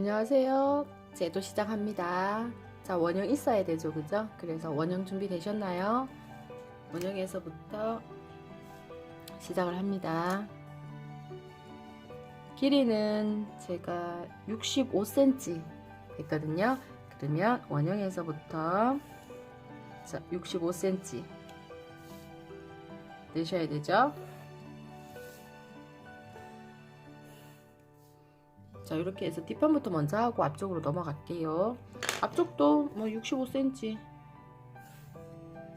안녕하세요. 제도 시작합니다. 자, 원형 있어야 되죠, 그죠? 그래서 원형 준비되셨나요? 원형에서부터 시작을 합니다. 길이는 제가 65cm 했거든요. 그러면 원형에서부터 자, 65cm 내셔야 되죠. 자, 이렇게 해서 뒷판부터 먼저 하고 앞쪽으로 넘어갈게요. 앞쪽도 뭐 65cm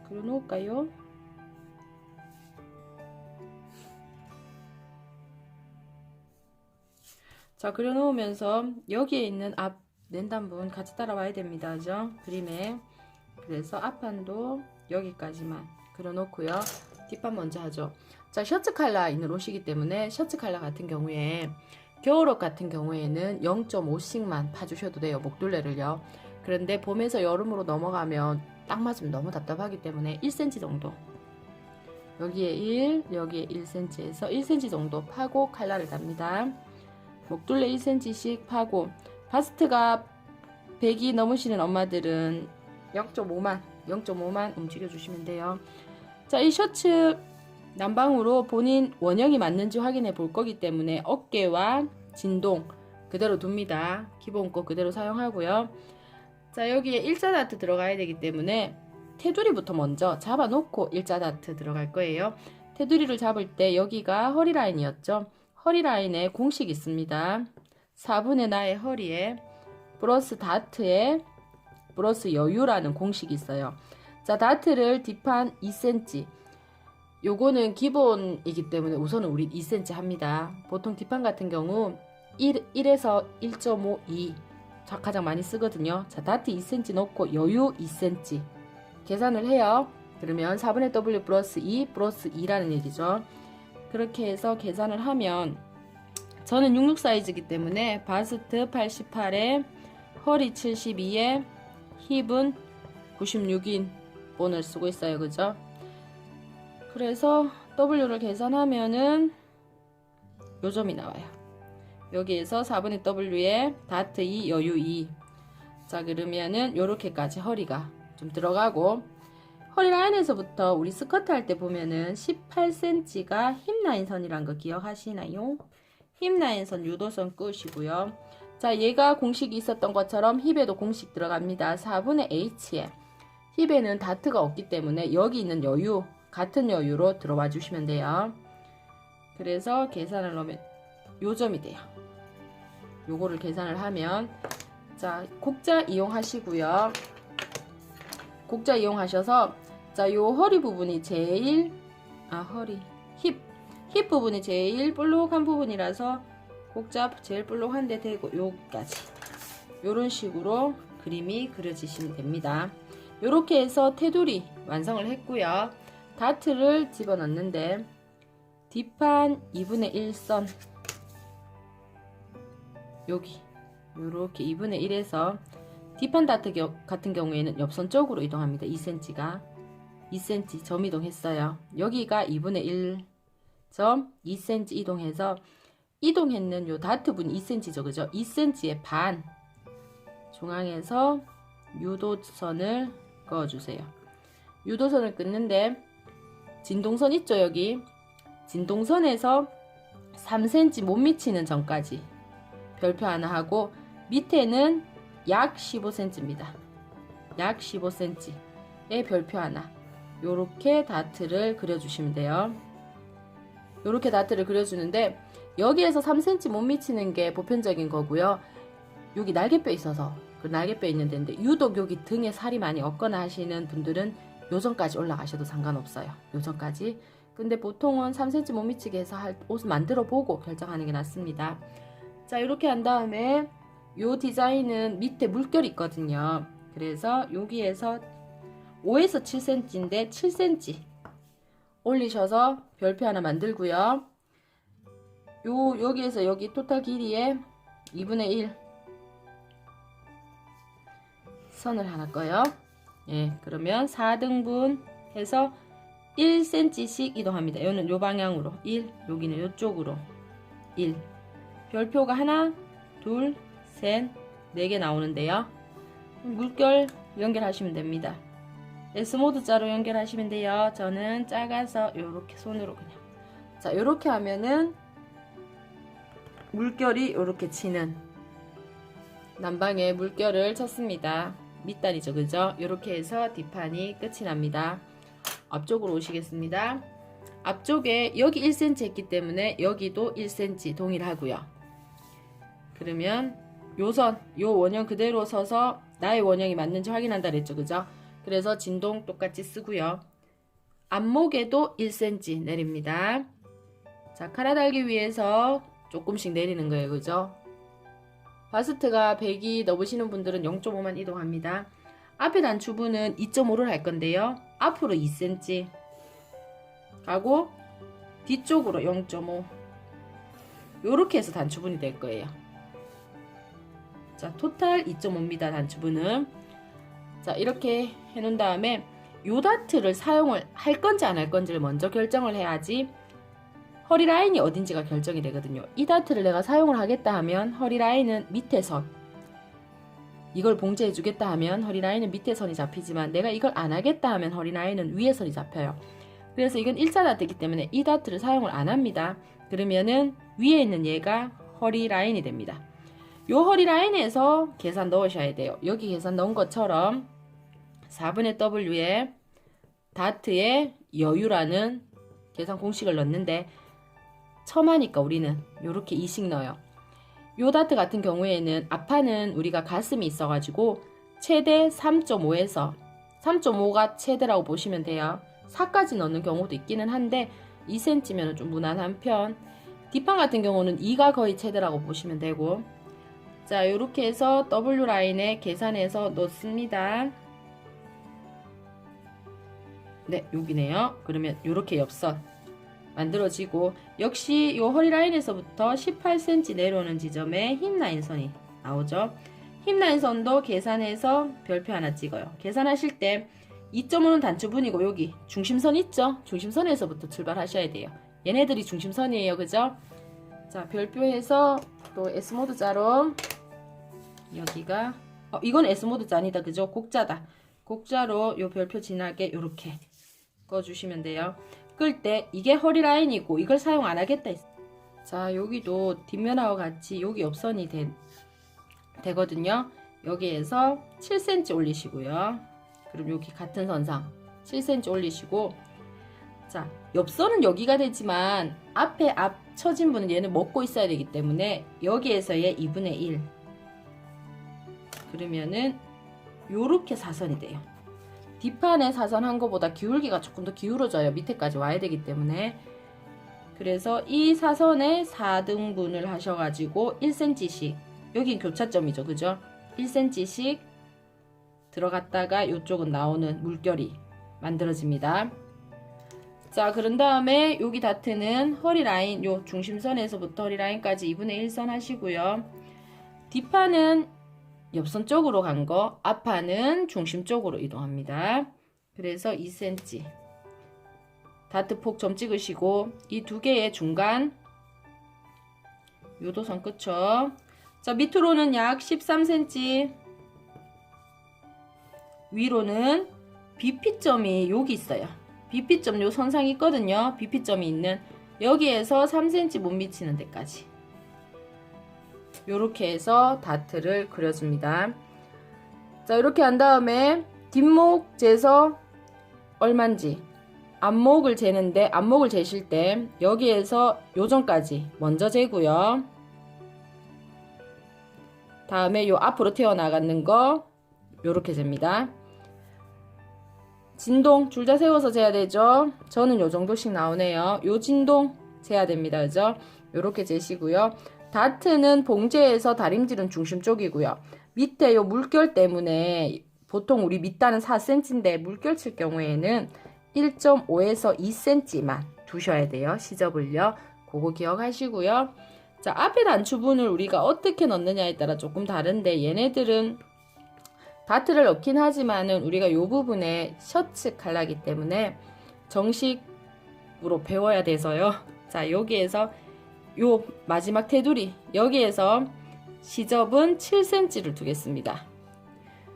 그려 놓을까요? 자, 그려 놓으면서 여기에 있는 앞 낸단분 같이 따라와야 됩니다. 그죠? 그림에. 그래서 앞판도 여기까지만 그려 놓고요. 뒷판 먼저 하죠. 자, 셔츠 컬러 있는 옷이기 때문에 셔츠 컬러 같은 경우에 겨울옷 같은 경우에는 0.5씩만 파주셔도 돼요. 목둘레를요. 그런데 봄에서 여름으로 넘어가면 딱 맞으면 너무 답답하기 때문에 1cm 정도, 여기에 1, 여기에 1cm에서 1cm 정도 파고 컬러를 답니다. 목둘레 1cm씩 파고, 바스트가 100이 넘으시는 엄마들은 0.5만 움직여 주시면 돼요. 자, 이 셔츠 난방으로 본인 원형이 맞는지 확인해 볼 거기 때문에 어깨와 진동 그대로 둡니다. 기본 거 그대로 사용하고요. 자, 여기에 일자 다트 들어가야 되기 때문에 테두리부터 먼저 잡아 놓고 일자 다트 들어갈 거예요. 테두리를 잡을 때 여기가 허리 라인이었죠. 허리 라인에 공식이 있습니다. 4분의 나의 허리에 플러스 다트에 플러스 여유라는 공식이 있어요. 자, 다트를 뒷판 2cm, 요거는 기본이기 때문에 우선은 우리 2cm 합니다. 보통 뒷판 같은 경우 1에서 1.5, 2 가장 많이 쓰거든요. 자, 다트 2cm 넣고 여유 2cm 계산을 해요. 그러면 4분의 W 플러스 2 플러스 2라는 얘기죠. 그렇게 해서 계산을 하면 저는 66 사이즈이기 때문에 바스트 88에 허리 72에 힙은 96인 본을 쓰고 있어요. 그죠? 그래서 W를 계산하면은 요 점이 나와요. 여기에서 4분의 W에 다트 2, 여유 2. 자, 그러면은 요렇게까지 허리가 좀 들어가고, 허리 라인에서부터 우리 스커트 할 때 보면은 18cm가 힙 라인 선이란 거 기억하시나요? 힙 라인 선 유도선 끄시고요. 자, 얘가 공식이 있었던 것처럼 힙에도 공식 들어갑니다. 4분의 H에 힙에는 다트가 없기 때문에 여기 있는 여유, 같은 여유로 들어와 주시면 돼요. 그래서 계산을 넣으면 요점이 돼요. 요거를 계산을 하면, 자, 곡자 이용하시고요. 곡자 이용하셔서, 자, 요 허리 부분이 제일, 힙 부분이 제일 볼록한 부분이라서 곡자 제일 볼록한 데 대고 여기까지 요런 식으로 그림이 그려지시면 됩니다. 요렇게 해서 테두리 완성을 했고요. 다트를 집어넣는데 뒷판 2분의 1선 여기 요렇게 2분의 1에서 뒷판 다트 같은 경우에는 옆선 쪽으로 이동합니다. 2cm가 2cm 점 이동했어요. 여기가 2분의 1점 2cm 이동해서 이동했는 요 다트 분이 2cm죠. 그죠? 2cm의 반 중앙에서 유도선을 그어주세요. 유도선을 끊는데 진동선 있죠. 여기 진동선에서 3cm 못 미치는 점까지 별표 하나 하고, 밑에는 약 15cm입니다. 약 15cm의 별표 하나. 요렇게 다트를 그려주시면 돼요. 요렇게 다트를 그려주는데 여기에서 3cm 못 미치는 게 보편적인 거고요. 여기 날개뼈 있어서 그 날개뼈 있는 데인데 유독 여기 등에 살이 많이 없거나 하시는 분들은 요전까지 올라가셔도 상관없어요. 요전까지. 근데 보통은 3cm 못 미치게 해서 옷을 만들어 보고 결정하는 게 낫습니다. 자, 이렇게 한 다음에 요 디자인은 밑에 물결이 있거든요. 그래서 여기에서 5에서 7cm인데 7cm 올리셔서 별표 하나 만들고요. 여기에서 여기 토탈 길이에 2분의 1 선을 하나 꺼요. 예, 그러면 4등분 해서 1cm씩 이동합니다. 여기는 요 방향으로 1, 여기는 요쪽으로 1. 별표가 하나, 둘, 셋, 4개 나오는데요. 물결 연결하시면 됩니다. S모드 자로 연결하시면 돼요. 저는 작아서 요렇게 손으로 그냥. 자, 요렇게 하면은 물결이 요렇게 치는 난방에 물결을 쳤습니다. 밑단이죠, 그죠? 요렇게 해서 뒷판이 끝이 납니다. 앞쪽으로 오시겠습니다. 앞쪽에 여기 1cm 했기 때문에 여기도 1cm 동일하고요. 그러면 요선, 요 원형 그대로 서서 나의 원형이 맞는지 확인한다 그랬죠, 그죠? 그래서 진동 똑같이 쓰고요. 앞목에도 1cm 내립니다. 자, 칼아 달기 위해서 조금씩 내리는 거예요, 그죠? 바스트가 100이 넘으시는 분들은 0.5만 이동합니다. 앞에 단추부는 2.5를 할 건데요. 앞으로 2cm 하고 뒤쪽으로 0.5 요렇게 해서 단추분이 될 거예요. 자, 토탈 2.5입니다. 단추분은. 자, 이렇게 해놓은 다음에 요 다트를 사용을 할 건지 안 할 건지를 먼저 결정을 해야지 허리 라인이 어딘지가 결정이 되거든요. 이 다트를 내가 사용을 하겠다 하면 허리 라인은 밑에 선, 이걸 봉제해 주겠다 하면 허리 라인은 밑에 선이 잡히지만 내가 이걸 안 하겠다 하면 허리 라인은 위에 선이 잡혀요. 그래서 이건 일자 다트이기 때문에 이 다트를 사용을 안 합니다. 그러면은 위에 있는 얘가 허리 라인이 됩니다. 요 허리 라인에서 계산 넣으셔야 돼요. 여기 계산 넣은 것처럼 4분의 W에 다트에 여유라는 계산 공식을 넣는데 첨하니까 우리는 요렇게 2씩 넣어요. 요 다트 같은 경우에는 앞판은 우리가 가슴이 있어가지고 최대 3.5에서 3.5가 최대라고 보시면 돼요. 4까지 넣는 경우도 있기는 한데 2cm면 좀 무난한 편. 뒷판 같은 경우는 2가 거의 최대라고 보시면 되고. 자, 요렇게 해서 W 라인에 계산해서 넣습니다. 네, 여기네요. 그러면 요렇게 옆선 만들어지고, 역시 요 허리 라인에서부터 18cm 내려오는 지점에 힙 라인 선이 나오죠. 힙 라인 선도 계산해서 별표 하나 찍어요. 계산하실 때 2.5는 단추분이고 여기 중심선 있죠? 중심선에서부터 출발하셔야 돼요. 얘네들이 중심선이에요, 그죠? 자, 별표해서 또 S모드 자로 여기가 이건 S모드 자 아니다, 그죠? 곡자다. 곡자로 요 별표 진하게 요렇게 꺼주시면 돼요. 끌 때 이게 허리 라인이고 이걸 사용 안 하겠다. 자, 여기도 뒷면하고 같이 여기 옆선이 되거든요. 여기에서 7cm 올리시고요. 그럼 여기 같은 선상 7cm 올리시고, 자, 옆선은 여기가 되지만 앞에 앞 처진 분은 얘는 먹고 있어야 되기 때문에 여기에서의 2분의 1 그러면은 요렇게 사선이 돼요. 뒷판에 사선한 것보다 기울기가 조금 더 기울어져요. 밑에까지 와야 되기 때문에. 그래서 이 사선에 4등분을 하셔가지고 1cm씩, 여긴 교차점이죠, 그죠? 1cm씩 들어갔다가 이쪽은 나오는 물결이 만들어집니다. 자, 그런 다음에 여기 다트는 허리 라인, 요 중심선에서부터 허리 라인까지 2분의 1선 하시고요. 뒷판은 옆선 쪽으로 간 거, 앞판은 중심 쪽으로 이동합니다. 그래서 2cm 다트 폭 점 찍으시고, 이 두 개의 중간 요도선 그쵸? 자, 밑으로는 약 13cm, 위로는 BP점이 여기 있어요. BP점 요 선상이 있거든요. BP점이 있는 여기에서 3cm 못 미치는 데까지 요렇게 해서 다트를 그려줍니다. 자, 이렇게 한 다음에 뒷목 재서 얼만지 앞목을 재는데, 앞목을 재실 때 여기에서 요정까지 먼저 재고요. 다음에 요 앞으로 튀어나가는 거 요렇게 잽니다. 진동 줄자 세워서 재야 되죠. 저는 요 정도씩 나오네요. 요 진동 재야 됩니다, 그죠? 요렇게 재시고요. 다트는 봉제에서 다림질은 중심 쪽이고요. 밑에 요 물결 때문에 보통 우리 밑단은 4cm인데 물결 칠 경우에는 1.5에서 2cm만 두셔야 돼요. 시접을요. 그거 기억하시고요. 자, 앞에 단추분을 우리가 어떻게 넣느냐에 따라 조금 다른데, 얘네들은 다트를 넣긴 하지만은 우리가 요 부분에 셔츠 칼라기 때문에 정식으로 배워야 돼서요. 자, 여기에서 요 마지막 테두리 여기에서 시접은 7cm를 두겠습니다.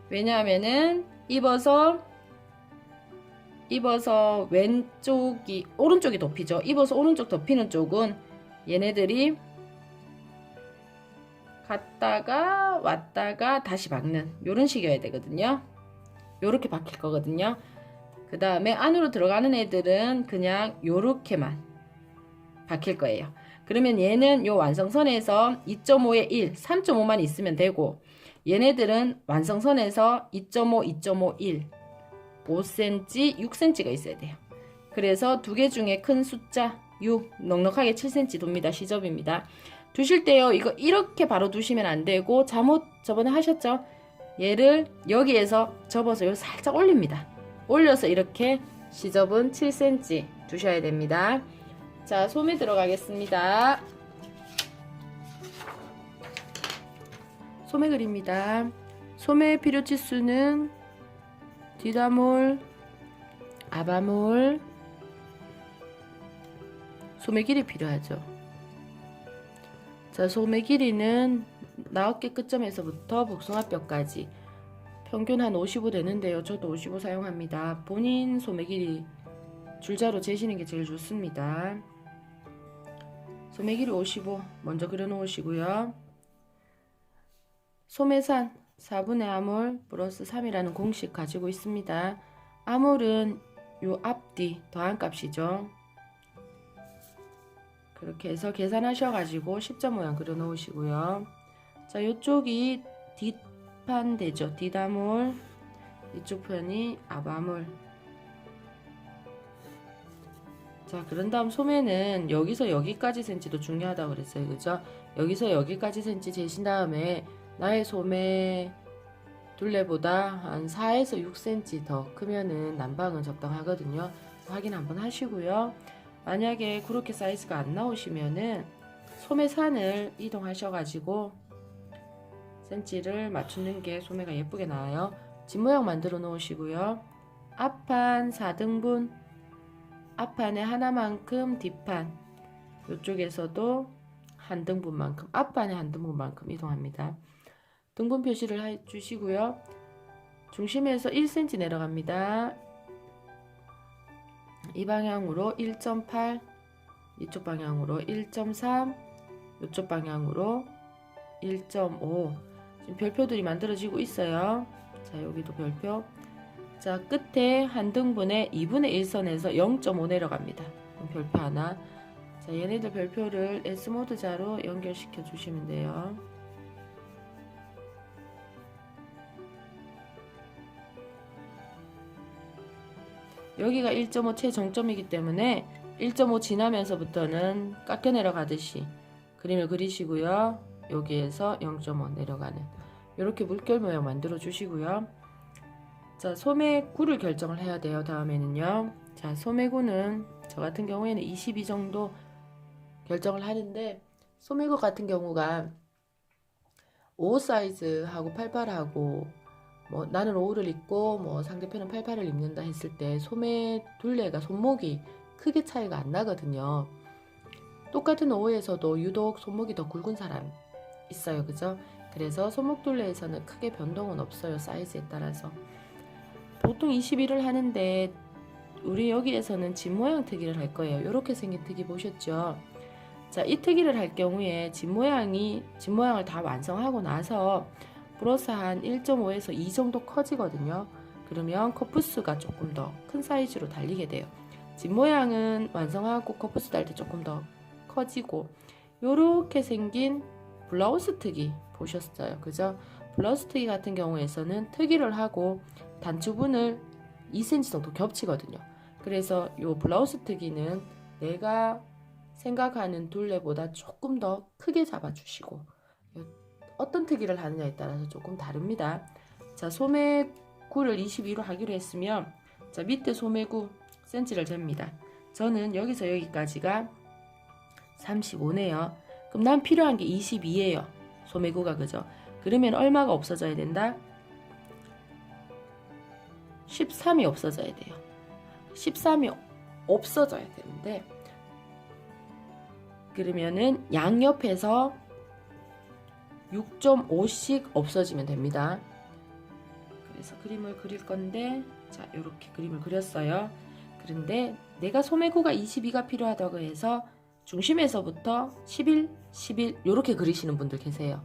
왜냐하면은 입어서 왼쪽이 오른쪽이 덮이죠. 입어서 오른쪽 덮이는 쪽은 얘네들이 갔다가 왔다가 다시 박는 요런 식이어야 되거든요. 요렇게 박힐 거거든요. 그 다음에 안으로 들어가는 애들은 그냥 요렇게만 박힐 거예요. 그러면 얘는 요 완성선에서 2.5에 1, 3.5만 있으면 되고, 얘네들은 완성선에서 2.5, 2.5, 1, 5cm, 6cm가 있어야 돼요. 그래서 두 개 중에 큰 숫자 6, 넉넉하게 7cm 둡니다. 시접입니다. 두실 때요, 이거 이렇게 바로 두시면 안 되고, 잘못 저번에 하셨죠? 얘를 여기에서 접어서 요 살짝 올립니다. 올려서 이렇게 시접은 7cm 두셔야 됩니다. 자, 소매 들어가겠습니다. 소매 그립니다. 소매 필요 치수는 뒤다몰, 아바몰, 소매 길이 필요하죠. 자, 소매 길이는 나어깨 끝점에서부터 복숭아뼈까지 평균 한 55 되는데요. 저도 55 사용합니다. 본인 소매 길이 줄자로 재시는 게 제일 좋습니다. 소매 길이 55 먼저 그려 놓으시고요. 소매산 4분의 아몰 플러스 3이라는 공식 가지고 있습니다. 아몰은 요 앞뒤 더한 값이죠. 그렇게 해서 계산하셔가지고 십자 모양 그려 놓으시고요. 자, 요쪽이 뒷판 되죠. 뒷아몰, 이쪽 편이 앞아몰. 자, 그런 다음 소매는 여기서 여기까지 센치도 중요하다고 그랬어요. 그죠? 여기서 여기까지 센치 재신 다음에 나의 소매 둘레보다 한 4에서 6cm 더 크면은 난방은 적당하거든요. 확인 한번 하시고요. 만약에 그렇게 사이즈가 안 나오시면은 소매산을 이동하셔가지고 센치를 맞추는 게 소매가 예쁘게 나와요. 집 모양 만들어 놓으시고요. 앞판 4등분, 앞판에 하나만큼, 뒷판 이쪽에서도 한 등분만큼, 앞판에 한 등분만큼 이동합니다. 등분 표시를 해주시고요. 중심에서 1cm 내려갑니다. 이 방향으로 1.8, 이쪽 방향으로 1.3, 이쪽 방향으로 1.5. 지금 별표들이 만들어지고 있어요. 자, 여기도 별표. 자, 끝에 한 등분에 2분의 1선에서 0.5 내려갑니다. 별표 하나. 자, 얘네들 별표를 S모드 자로 연결시켜 주시면 돼요. 여기가 1.5 최정점이기 때문에 1.5 지나면서부터는 깎여 내려가듯이 그림을 그리시고요. 여기에서 0.5 내려가는 이렇게 물결 모양 만들어 주시고요. 자, 소매구를 결정을 해야 돼요. 다음에는요. 자, 소매구는 저 같은 경우에는 22 정도 결정을 하는데, 소매구 같은 경우가 5 사이즈하고 88하고 뭐 나는 5를 입고 뭐 상대편은 88을 입는다 했을 때 소매 둘레가 손목이 크게 차이가 안 나거든요. 똑같은 5에서도 유독 손목이 더 굵은 사람 있어요. 그죠? 그래서 손목 둘레에서는 크게 변동은 없어요. 사이즈에 따라서. 보통 21을 하는데 우리 여기에서는 집 모양 특이를 할 거예요. 이렇게 생긴 특이 보셨죠? 자, 이 특이를 할 경우에 집 모양을 다 완성하고 나서 플러스 한 1.5에서 2 정도 커지거든요. 그러면 커프스가 조금 더 큰 사이즈로 달리게 돼요. 집 모양은 완성하고 커프스 달 때 조금 더 커지고, 요렇게 생긴 블라우스 특이 보셨어요. 그죠? 블라우스 특이 같은 경우에서는 특이를 하고 단추분을 2cm 정도 겹치거든요. 그래서 요 블라우스 특이는 내가 생각하는 둘레보다 조금 더 크게 잡아주시고, 어떤 특이를 하느냐에 따라서 조금 다릅니다. 자, 소매구를 22로 하기로 했으면, 자, 밑에 소매구 센치를 잽니다. 저는 여기서 여기까지가 35네요. 그럼 난 필요한 게 22예요. 소매구가. 그죠? 그러면 얼마가 없어져야 된다? 13이 없어져야 돼요. 13이 없어져야 되는데, 그러면은 양옆에서 6.5씩 없어지면 됩니다. 그래서 그림을 그릴 건데, 자, 이렇게 그림을 그렸어요. 그런데 내가 소매구가 22가 필요하다고 해서 중심에서부터 11, 11 이렇게 그리시는 분들 계세요.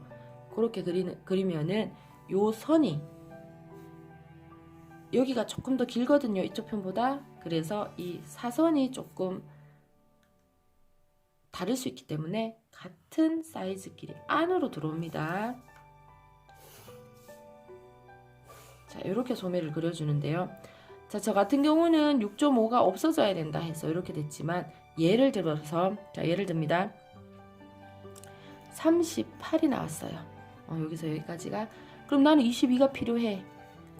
그렇게 그리면은 요 선이 여기가 조금 더 길거든요, 이쪽 편보다. 그래서 이 사선이 조금 다를 수 있기 때문에 같은 사이즈끼리 안으로 들어옵니다. 자, 이렇게 소매를 그려주는데요. 자, 저 같은 경우는 6.5가 없어져야 된다 해서 이렇게 됐지만, 예를 들어서, 자, 예를 듭니다. 38이 나왔어요. 여기서 여기까지가. 그럼 나는 22가 필요해.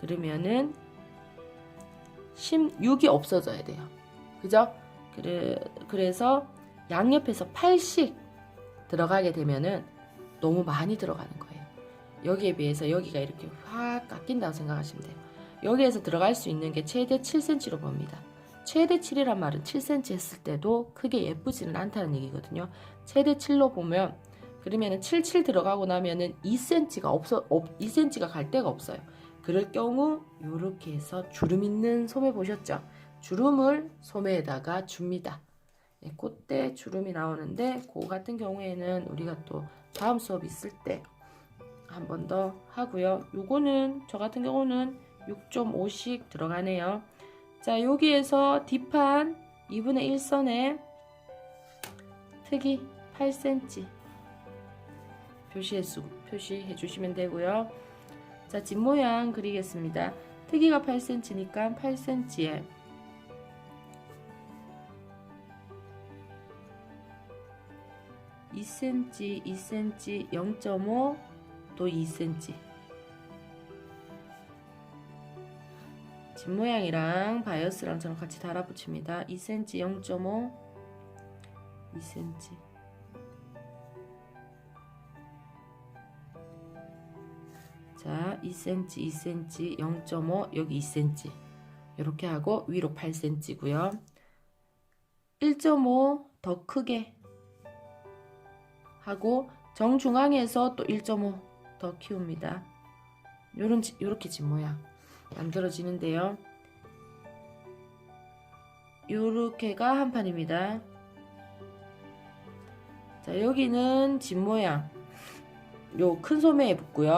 그러면은 16이 없어져야 돼요. 그죠? 그래서 양옆에서 8씩 들어가게 되면은 너무 많이 들어가는 거예요. 여기에 비해서 여기가 이렇게 확 깎인다고 생각하시면 돼요. 여기에서 들어갈 수 있는 게 최대 7cm로 봅니다. 최대 7이란 말은 7cm 했을 때도 크게 예쁘지는 않다는 얘기거든요. 최대 7로 보면, 그러면은 77 들어가고 나면은 2cm가 갈 데가 없어요. 그럴 경우 이렇게 해서 주름 있는 소매 보셨죠? 주름을 소매에다가 줍니다. 콧대 주름이 나오는데, 그 같은 경우에는 우리가 또 다음 수업 있을 때 한 번 더 하고요. 요거는 저 같은 경우는 6.5씩 들어가네요. 자, 여기에서 뒷판 2분의 1선에 특이 8cm 표시해 주시면 되고요. 자, 뒷모양 그리겠습니다. 특이가 8cm니까 8cm에 2cm, 2cm, 0.5, 또 2cm. 뒷모양이랑 바이어스랑 저랑 같이 달아붙입니다. 2cm, 0.5, 2cm. 자, 2cm, 2cm, 0.5, 여기 2cm. 이렇게 하고 위로 8cm고요. 1.5 더 크게 하고 정중앙에서 또 1.5 더 키웁니다. 요렇게 뒷모양 만들어지는데요. 요렇게가 한 판입니다. 자, 여기는 뒷모양 요 큰 소매에 붙고요.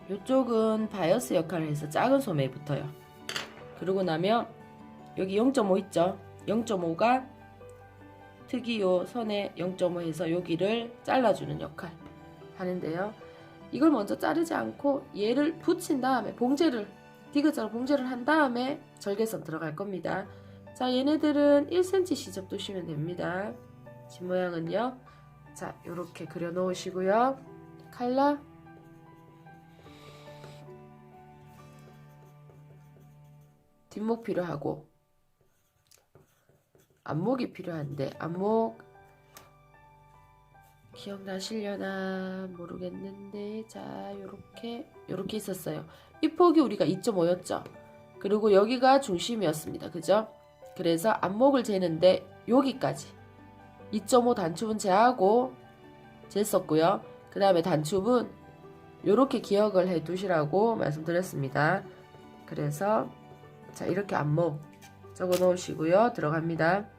요쪽은 바이어스 역할을 해서 작은 소매에 붙어요. 그러고 나면 여기 0.5 있죠? 0.5가 특이 요 선에 0.5 해서 여기를 잘라주는 역할 하는데요. 이걸 먼저 자르지 않고 얘를 붙인 다음에 디귿자로 봉제를 한 다음에 절개선 들어갈 겁니다. 자, 얘네들은 1cm 시접 두시면 됩니다. 뒷모양은요. 자, 요렇게 그려 놓으시고요. 칼라 뒷목 필요하고 앞목이 필요한데, 앞목 기억나시려나 모르겠는데, 자, 요렇게 있었어요. 이 폭이 우리가 2.5였죠. 그리고 여기가 중심이었습니다. 그죠? 그래서 앞목을 재는데 여기까지 2.5 단축은 재하고 쟀었고요. 그 다음에 단축은 요렇게 기억을 해 두시라고 말씀드렸습니다. 그래서 자, 이렇게 앞목 적어 놓으시고요. 들어갑니다.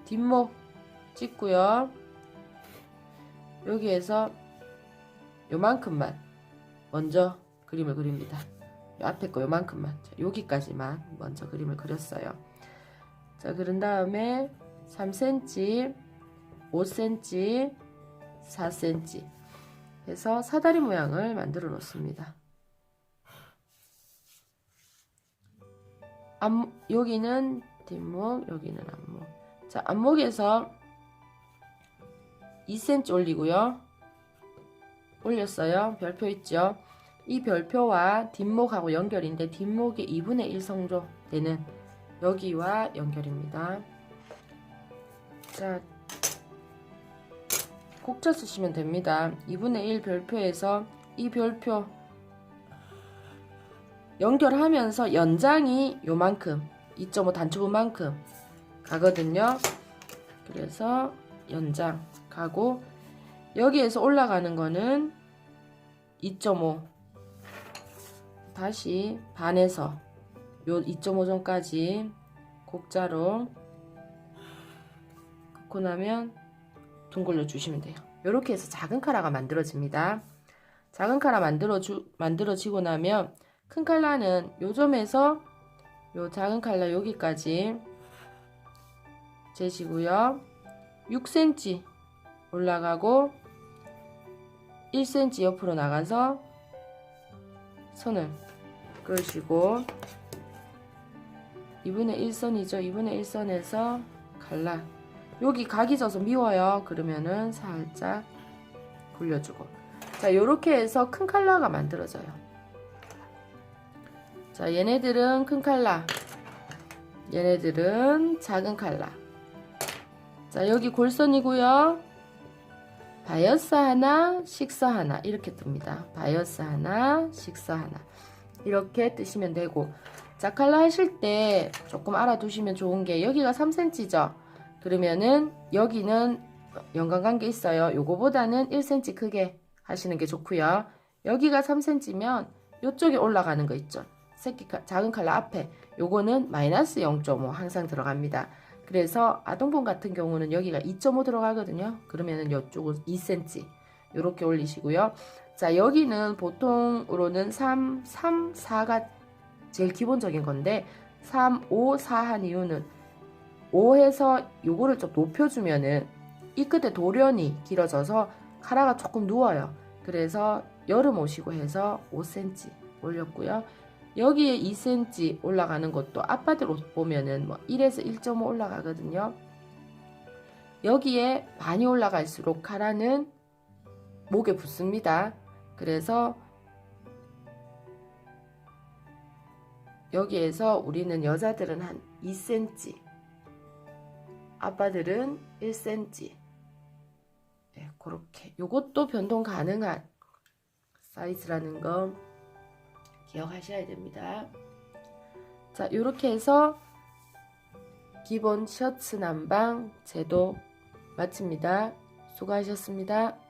뒷목 찍고요. 여기에서 요만큼만 먼저 그림을 그립니다. 요 앞에 거 요만큼만, 자, 여기까지만 먼저 그림을 그렸어요. 자, 그런 다음에 3cm, 5cm, 4cm 해서 사다리 모양을 만들어 놓습니다. 여기는 뒷목, 여기는 앞목. 자, 앞목에서 2cm 올리고요. 올렸어요. 별표 있죠? 이 별표와 뒷목하고 연결인데, 뒷목의 2분의 1 정도 되는 여기와 연결입니다. 자, 곡자 쓰시면 됩니다. 2분의 1 별표에서 이 별표 연결하면서 연장이 요만큼, 2.5 단축분만큼 가거든요. 그래서 연장 가고 여기에서 올라가는 거는 2.5 다시 반에서 요 2.5점까지 곡자로 긋고 나면 둥글려 주시면 돼요. 이렇게 해서 작은 카라가 만들어집니다. 작은 카라 만들어지고 나면 큰 칼라는 요 점에서 요 작은 칼라 여기까지 재시고요. 6cm 올라가고 1cm 옆으로 나가서 선을 그으시고 2분의 1선이죠. 2분의 1선에서 칼라 여기 각이 져서 미워요. 그러면은 살짝 굴려주고 자 요렇게 해서 큰 칼라가 만들어져요. 자 얘네들은 큰 칼라 얘네들은 작은 칼라 자 여기 골선이고요. 바이어스 하나 식서 하나 이렇게 뜹니다. 바이어스 하나 식서 하나 이렇게 뜨시면 되고 자 칼라 하실 때 조금 알아두시면 좋은 게 여기가 3cm죠. 그러면은 여기는 연관관계 있어요. 요거보다는 1cm 크게 하시는 게 좋고요. 여기가 3cm면 요쪽에 올라가는 거 있죠. 작은 칼라 앞에 요거는 마이너스 0.5 항상 들어갑니다. 그래서 아동폰 같은 경우는 여기가 2.5 들어가거든요. 그러면은 요쪽은 2cm 요렇게 올리시고요. 자 여기는 보통으로는 3, 4가 제일 기본적인 건데 3, 5, 4 한 이유는 5해서 요거를 좀 높여주면은 이 끝에 돌연이 길어져서 카라가 조금 누워요. 그래서 여름 옷이고 해서 5cm 올렸고요. 여기에 2cm 올라가는 것도 아빠들 옷 보면은 뭐 1에서 1.5 올라가거든요. 여기에 많이 올라갈수록 카라는 목에 붙습니다. 그래서 여기에서 우리는 여자들은 한 2cm 아빠들은 1cm 네, 그렇게 요것도 변동 가능한 사이즈라는 거 기억하셔야 됩니다. 자 요렇게 해서 기본 셔츠 난방 제도 마칩니다. 수고하셨습니다.